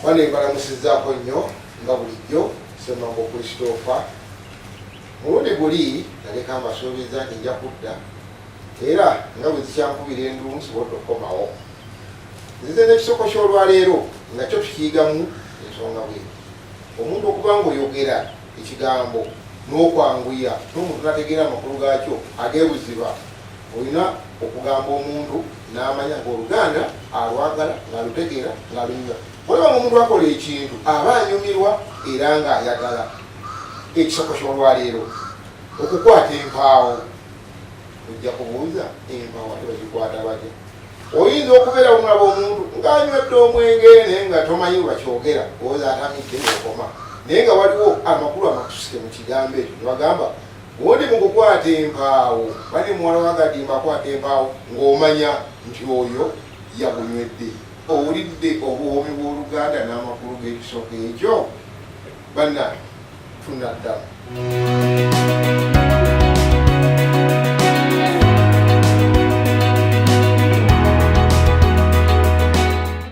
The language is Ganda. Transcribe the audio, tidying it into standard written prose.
Bane balamusizzaako nnyo nga bulijjo Ssemmango Christopher. Mulundi guli naleka mbasuubiza nti nja kudda era nga bwe zikyankubira endulu nsobodde okukomawo. Nzize n'ekisoko ky'olwaleero nga kyo tukiyigamu ensonga bwe omuntu okuba ng'oyogera ekigambo n'okwanguya n'omuntu nategeera amakulu gaakyo ageebuziba, olina okugamba omuntu n'amanya ng'Oluganda alwagala ng'alutegeera ng'alunywa. Olaba ng'omuntu akola ekintu aba anyumirwa era ng'ayagala. Ekisoko ky'olwaleero okukwata empaawo, ojja kubuuza empaawo ate bagikwata batya? Oyinza okubeera omulaba omuntu ng'anywedde omwenge naye nga tomanyi bakyogera, owoza atamidde ng'okoma, naye nga waliwo amakulu amakusike mu kigambo ekyo. Nebagamba wondi mu kukwata empaawo, bali muwala wagadimba akwata empaawo ng'omanya nti oyo yabunywedde. Owulidde obuwoomi bw'Oluganda n'amakulu g'ekisoko ekyo? Bannange tunaddamu.